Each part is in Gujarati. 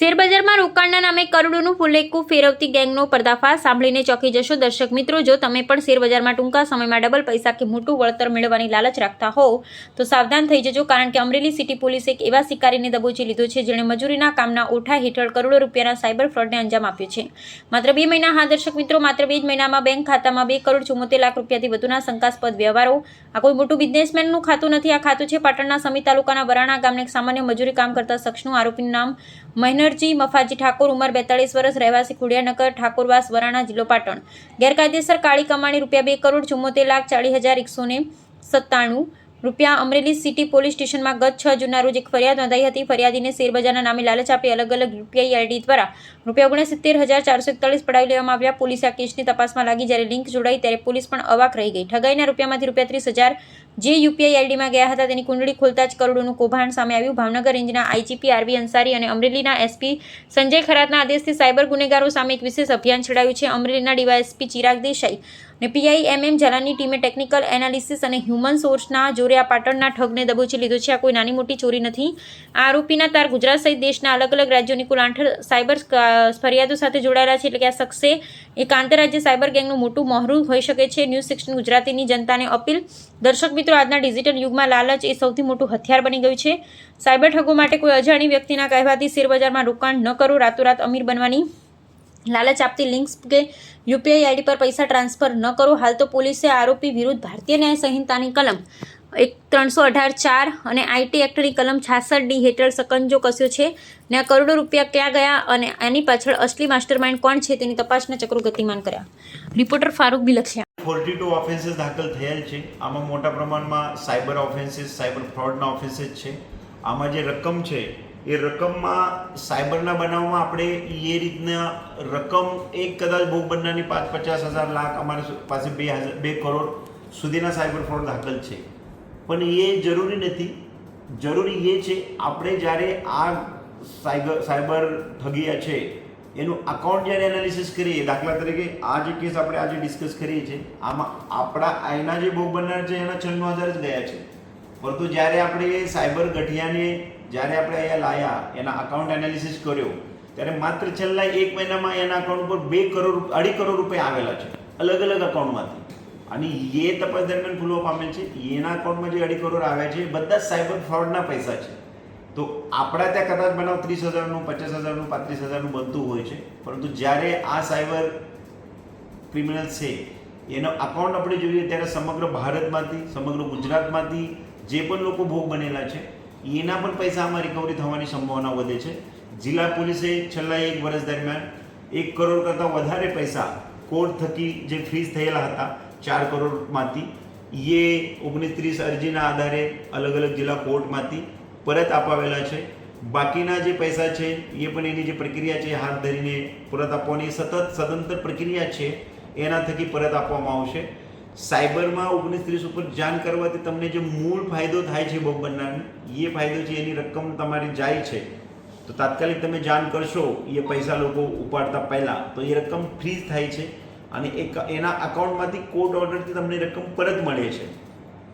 શેરબજારમાં રોકાણના નામે કરોડોનું ફુલેકું ફેરવતી ગેંગનો પર્દાફાશ સાંભળીને ચોંકી જશો. દર્શક મિત્રો, જો તમે પણ શેરબજારમાં ટૂંકા સમયમાં ડબલ પૈસા કે મોટું વળતર મેળવવાની લાલચ રાખતા હોવ તો સાવધાન થઈ જજો, કારણ કે અમરેલી સિટી પોલીસે એક એવા શિકારીને દબોચી લીધો છે જેણે મજૂરીના કામના ઓઠા હેઠળ કરોડો રૂપિયાના સાયબર ફ્રોડને અંજામ આપ્યો છે. માત્ર 2 મહિના, હા દર્શક મિત્રો, માત્ર 2 જ મહિનામાં બેંક ખાતામાં 2,74,00,000 રૂપિયાથી વધુના શંકાસ્પદ વ્યવહારો. આ કોઈ મોટું બિઝનેસમેનનું ખાતું નથી. આ ખાતું છે પાટણના સમી તાલુકાના વરાણા ગામના એક સામાન્ય મજૂરી કામ કરતા શખ્સનું. આરોપીનું નામ મહેનરજી મફાજી ઠાકોર, ઉંમર 42 વર્ષ, રહેવાસી ખુડિયાનગર, ઠાકોરવાસ, વરાણા, જિલ્લો પાટણ. ગેરકાયદેસર કાળી કમાણી ₹2,74,74,197 રૂપિયા. અમરેલી સિટી પોલીસ સ્ટેશનમાં ગત 6 જૂનના રોજ એક ફરિયાદ નોંધાઈ હતી. ફરિયાદીને શેરબજારના નામે લાલચ આપી અલગ અલગ યુપીઆઈ આઈડી દ્વારા ₹69,441 પડાવી લેવામાં આવ્યા. પોલીસે આ કેસની તપાસમાં લાગી. જ્યારે લિંક જોડાઈ ત્યારે પોલીસ પણ અવાક રહી ગઈ. ઠગાઈના રૂપિયામાંથી ₹30,000 જે યુપીઆઈ આઈડીમાં ગયા હતા તેની કુંડળી ખોલતા જ કરોડોનું કૌભાંડ સામે આવ્યું. ભાવનગર રેન્જના આઈજીપી આરવી અંસારી અને અમરેલીના એસપી સંજય ખરાતના આદેશથી સાયબર ગુનેગારો સામે એક વિશેષ અભિયાન છેડાયું છે. અમરેલીના ડીવાયએસપી ચિરાગ દેસાઈ અને પીઆઈ MM ઝાલાની ટીમે ટેકનિકલ એનાલિસિસ અને હ્યુમન સોર્સના જોરે આ પાટણના ઠગને દબોચી લીધો છે. આ કોઈ નાની મોટી ચોરી નથી. આ આરોપીના તાર ગુજરાત સહિત દેશના અલગ અલગ રાજ્યોની કુલ 8 સાયબર ફરિયાદો સાથે જોડાયેલા છે. એટલે કે આ શખ્સે એક આંતરરાજ્ય સાયબર ગેંગનું મોટું મોહરું હોઈ શકે છે. ન્યૂઝ 16 ગુજરાતીની જનતાને અપીલ. દર્શક મિત્રો, આજના ડિજિટલ યુગમાં લાલચ એ સૌથી મોટું હથિયાર બની ગયું છે. સાયબર ઠગો માટે કોઈ અજાણી વ્યક્તિના કહેવાથી શેરબજારમાં રોકાણ ન કરો. રાતોરાત અમીર બનવાની લાલચ આપતી લિંક્સ કે યુપીઆઈ આઈડી પર પૈસા ટ્રાન્સફર ન કરો. હાલ તો પોલીસે આરોપી વિરુદ્ધ ભારતીય ન્યાય સંહિતાની કલમ 318(4) અને આઈટી એક્ટની કલમ 66D હેઠળ સકંજો કસ્યો છે. ને આ કરોડો રૂપિયા ક્યાં ગયા અને આની પાછળ અસલી માસ્ટરમાઇન્ડ કોણ છે તેની તપાસના ચક્રો ગતિમાન કર્યા. રિપોર્ટર ફારૂક બિલખિયા. 42 ઓફેન્સીસ દાખલ થયેલ છે. આમાં મોટા પ્રમાણમાં સાયબર ઓફેન્સીસ, સાયબર ફ્રોડના ઓફેન્સીસ છે. આમાં જે રકમ છે એ રકમમાં સાયબરના બનાવમાં આપણે એ રીતના રકમ એક કદાચ ભોગ બનનારની 50,000 લાખ અમારી પાસે 2 કરોડ સુધીના સાયબર ફ્રોડ દાખલ છે. પણ એ જરૂરી નથી. જરૂરી એ છે આપણે જ્યારે આ સાયબર ઠગીયા છે એનું અકાઉન્ટ જ્યારે એનાલિસિસ કરીએ, દાખલા તરીકે આ જે કેસ આપણે આજે ડિસ્કસ કરીએ છીએ આમાં આપણા એના જે ભોગ બનનાર છે એના 96,000 જ ગયા છે. પરંતુ જ્યારે આપણે સાયબર ગઠિયાને જ્યારે આપણે અહીંયા લાયા, એના અકાઉન્ટ એનાલિસિસ કર્યો, ત્યારે માત્ર છેલ્લા 1 મહિનામાં એના અકાઉન્ટ પર 2.5 કરોડ રૂપિયા આવેલા છે અલગ અલગ અકાઉન્ટમાંથી. અને એ તપાસ દરમિયાન ખુલવા પામેલ છે. એના અકાઉન્ટમાં જે 2.5 કરોડ આવ્યા છે બધા સાયબર ફ્રોડના પૈસા છે. તો આપણા ત્યાં કદાચ બનાવ 30,000નું, 50,000નું, 35,000નું બનતું હોય છે. પરંતુ જ્યારે આ સાયબર ક્રિમિનલ છે એનો અકાઉન્ટ આપણે જોઈએ ત્યારે સમગ્ર ભારતમાંથી, સમગ્ર ગુજરાતમાંથી જે પણ લોકો ભોગ બનેલા છે એના પણ પૈસા આમાં રિકવરી થવાની સંભાવના વધે છે. જિલ્લા પોલીસે છેલ્લા 1 વર્ષ દરમિયાન 1 કરોડ કરતાં વધારે પૈસા કોર્ટ થકી જે ફ્રીઝ થયેલા હતા 4 કરોડમાંથી એ 29-30 અરજીના આધારે અલગ અલગ જિલ્લા કોર્ટમાંથી પરત અપાવેલા છે. બાકીના જે પૈસા છે એ પણ એની જે પ્રક્રિયા છે હાથ ધરીને પરત આપવાની સતત પ્રક્રિયા છે એના થકી પરત આપવામાં આવશે. સાયબરમાં 29-30 ઉપર જાણ કરવાથી તમને જે મૂળ ફાયદો થાય છે ભોગ બનનારને, એ ફાયદો છે એની રકમ તમારી જાય છે તો તાત્કાલિક તમે જાણ કરશો એ પૈસા લોકો ઉપાડતા પહેલાં તો એ રકમ ફ્રીઝ થાય છે અને એના અકાઉન્ટમાંથી કોર્ટ ઓર્ડરથી તમને રકમ પરત મળે છે.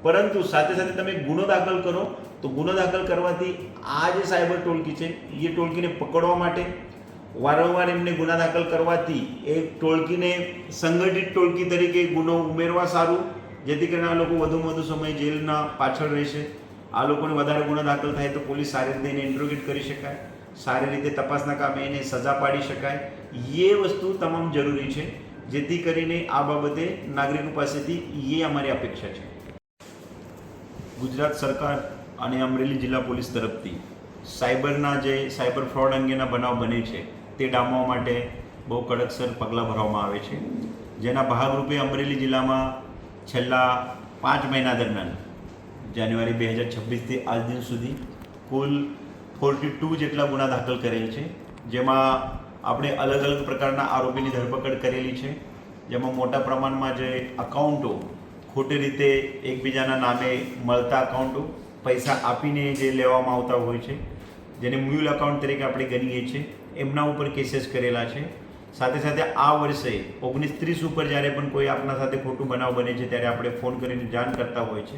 પરંતુ સાથે સાથે તમે ગુનો દાખલ કરો તો ગુનો દાખલ કરવાથી આ જે સાયબર ટોળકી છે એ ટોળકીને પકડવા માટે વારંવાર એમને ગુના દાખલ કરવાથી એ ટોળકીને સંગઠિત ટોળકી તરીકે ગુનો ઉમેરવા સારું, જેથી કરીને આ લોકો વધુમાં વધુ સમય જેલના પાછળ રહેશે. આ લોકોને વધારે ગુના દાખલ થાય તો પોલીસ સારી રીતે એને ઇન્ટ્રોગેટ કરી શકાય, સારી રીતે તપાસના કામે એને સજા પાડી શકાય. એ વસ્તુ તમામ જરૂરી છે, જેથી કરીને આ બાબતે નાગરિકો પાસેથી એ અમારી અપેક્ષા છે. ગુજરાત સરકાર અને અમરેલી જિલ્લા પોલીસ તરફથી સાયબરના જે સાયબર ફ્રોડ અંગેના બનાવ બને છે તે ડામવા માટે બહુ કડકસર પગલાં ભરવામાં આવે છે. જેના ભાગરૂપે અમરેલી જિલ્લામાં છેલ્લા 5 મહિના દરમિયાન જાન્યુઆરી 2026થી આજ દિન સુધી કુલ 42 જેટલા ગુના દાખલ કરેલ છે. જેમાં આપણે અલગ અલગ પ્રકારના આરોપીની ધરપકડ કરેલી છે. જેમાં મોટા પ્રમાણમાં જે અકાઉન્ટો ખોટી રીતે એકબીજાના નામે મળતા અકાઉન્ટો પૈસા આપીને જે લેવામાં આવતા હોય છે, જેને મ્યુલ અકાઉન્ટ તરીકે આપણે ગણીએ છીએ, એમના ઉપર કેસીસ કરેલા છે. સાથે સાથે આ વર્ષે 19-30 ઉપર જ્યારે પણ કોઈ આપણા સાથે ખોટું બનાવ બને છે ત્યારે આપણે ફોન કરીને જાણ કરતા હોય છે.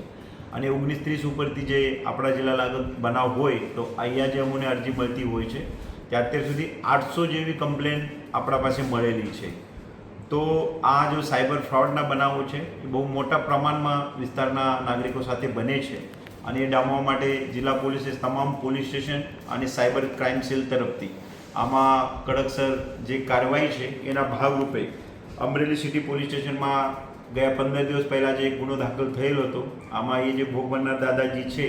અને 19-30 ઉપરથી જે આપણા જિલ્લા લાગત બનાવ હોય તો અહીંયા જે અમને અરજી મળતી હોય છે કે અત્યાર સુધી 800 જેવી કમ્પ્લેન આપણા પાસે મળેલી છે. તો આ જો સાયબર ફ્રોડના બનાવો છે એ બહુ મોટા પ્રમાણમાં વિસ્તારના નાગરિકો સાથે બને છે અને એ ડામવા માટે જિલ્લા પોલીસે તમામ પોલીસ સ્ટેશન અને સાયબર ક્રાઇમ સેલ તરફથી આમાં કડકસર જે કાર્યવાહી છે એના ભાગરૂપે અમરેલી સિટી પોલીસ સ્ટેશનમાં ગયા 15 દિવસ પહેલાં જે ગુનો દાખલ થયેલો હતો, આમાં એ જે ભોગ બનનાર દાદાજી છે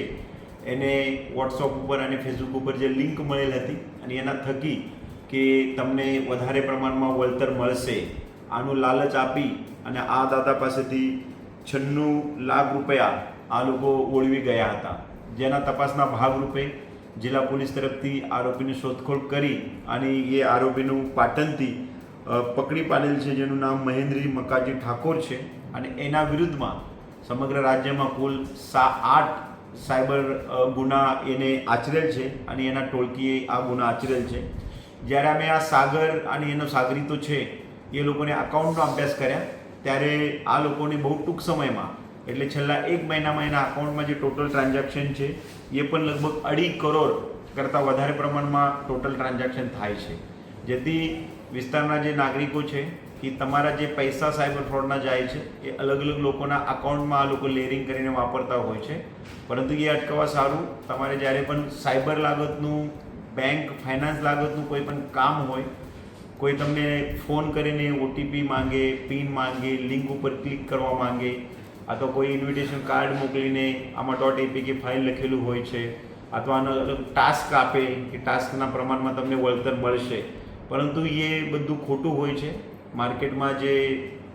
એને વોટ્સઅપ ઉપર અને ફેસબુક ઉપર જે લિંક મળેલ હતી અને એના થકી કે તમને વધારે પ્રમાણમાં વળતર મળશે આનું લાલચ આપી અને આ દાદા પાસેથી 96 લાખ રૂપિયા આ લોકો ઓળવી ગયા હતા. જેના તપાસના ભાગરૂપે જિલ્લા પોલીસ તરફથી આરોપીની શોધખોળ કરી અને એ આરોપીનું પાટણથી પકડી પાડેલ છે, જેનું નામ મહેન્દ્રજી મકાજી ઠાકોર છે અને એના વિરુદ્ધમાં સમગ્ર રાજ્યમાં કુલ 8 સાયબર ગુના એને આચરેલ છે અને એના ટોળકીએ આ ગુના આચરેલ છે. જ્યારે અમે આ સાગર અને એનો સાગરીતો છે એ લોકોને અકાઉન્ટનો અભ્યાસ કર્યા ત્યારે આ લોકોને બહુ ટૂંક સમયમાં એટલે છેલ્લા 1 મહિનામાં એના અકાઉન્ટમાં જે ટોટલ ટ્રાન્ઝેક્શન છે એ પણ લગભગ 2.5 કરોડ કરતાં વધારે પ્રમાણમાં ટોટલ ટ્રાન્ઝેક્શન થાય છે. જેથી વિસ્તારના જે નાગરિકો છે એ તમારા જે પૈસા સાયબર ફ્રોડના જાય છે એ અલગ અલગ લોકોના અકાઉન્ટમાં આ લોકો લેરિંગ કરીને વાપરતા હોય છે. પરંતુ એ અટકાવવા સારું તમારે જ્યારે પણ સાયબર લાગતનું, બેંક ફાઇનાન્સ લાગતનું કોઈ પણ કામ હોય, કોઈ તમને ફોન કરીને ઓટીપી માંગે, પિન માંગે, લિંક ઉપર ક્લિક કરવા માંગે, અથવા કોઈ ઇન્વિટેશન કાર્ડ મોકલીને આમાં .apk ફાઇલ લખેલું હોય છે, અથવા આનો અલગ ટાસ્ક આપે કે ટાસ્કના પ્રમાણમાં તમને વળતર મળશે, પરંતુ એ બધું ખોટું હોય છે. માર્કેટમાં જે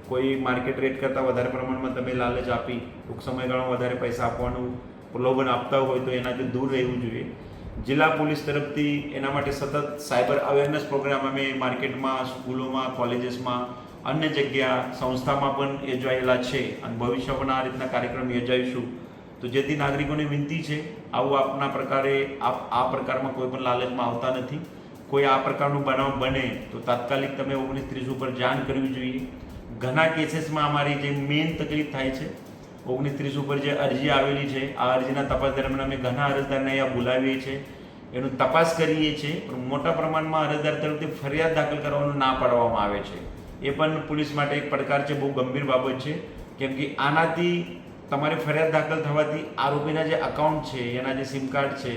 કોઈ માર્કેટ રેટ કરતાં વધારે પ્રમાણમાં તમે લાલચ આપી ટૂંક સમયગાળામાં વધારે પૈસા આપવાનું પ્રલોભન આપતા હોય તો એનાથી દૂર રહેવું જોઈએ. જિલ્લા પોલીસ તરફથી એના માટે સતત સાયબર અવેરનેસ પ્રોગ્રામ અમે માર્કેટમાં, સ્કૂલોમાં, કોલેજીસમાં, અન્ય જગ્યા, સંસ્થામાં પણ યોજાયેલા છે અને ભવિષ્યમાં પણ આ રીતના કાર્યક્રમ યોજાઈશું. તો જેથી નાગરિકોને વિનંતી છે આવું આપના પ્રકારે આ પ્રકારમાં કોઈ પણ લાલચમાં આવતા નથી. કોઈ આ પ્રકારનું બનાવ બને તો તાત્કાલિક તમે 1930 ઉપર જાણ કરવી જોઈએ. ઘણા કેસીસમાં અમારી જે મેઇન તકલીફ થાય છે 1930 ઉપર જે અરજી આવેલી છે આ અરજીના તપાસ દરમિયાન અમે ઘણા અરજદારને અહીંયા બોલાવીએ છીએ, એનું તપાસ કરીએ છીએ, પણ મોટા પ્રમાણમાં અરજદાર તરફથી ફરિયાદ દાખલ કરવાનું ના પાડવામાં આવે છે. એ પણ પોલીસ માટે એક પડકાર છે, બહુ ગંભીર બાબત છે. કેમ કે આનાથી તમારે ફરિયાદ દાખલ થવાથી આરોપીના જે અકાઉન્ટ છે, એના જે સિમ કાર્ડ છે,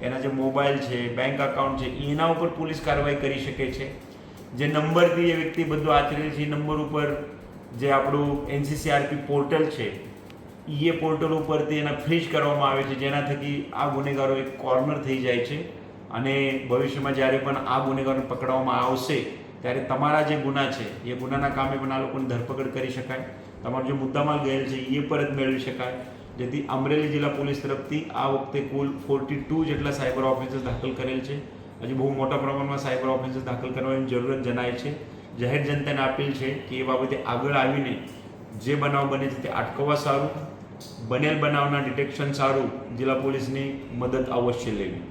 એના જે મોબાઈલ છે, બેંક અકાઉન્ટ છે, એના ઉપર પોલીસ કાર્યવાહી કરી શકે છે. જે નંબરથી એ વ્યક્તિ બધું આચરેલ છે એ નંબર ઉપર જે આપણું NCCRP પોર્ટલ છે એ પોર્ટલ ઉપરથી એના ફ્રીઝ કરવામાં આવે છે, જેના થકી આ ગુનેગારો એક કોર્નર થઈ જાય છે અને ભવિષ્યમાં જ્યારે પણ આ ગુનેગારોને પકડવામાં આવશે ત્યારે તમારા જે ગુના છે એ ગુનાના કામે પણ આ લોકોની ધરપકડ કરી શકાય, તમારો જે મુદ્દામાલ ગયેલ છે એ પરત મેળવી શકાય. જેથી અમરેલી જિલ્લા પોલીસ તરફથી આ વખતે કુલ 42 જેટલા સાયબર ઓફેન્સીસ દાખલ કરેલ છે. હજી બહુ મોટા પ્રમાણમાં સાયબર ઓફેન્સીસ દાખલ કરવાની જરૂરત જણાય છે. જાહેર જનતાને અપીલ છે કે એ બાબતે આગળ આવીને જે બનાવ બને છે તે અટકાવવા સારું, બનેલ બનાવના ડિટેક્શન સારું જિલ્લા પોલીસની મદદ અવશ્ય લેવી.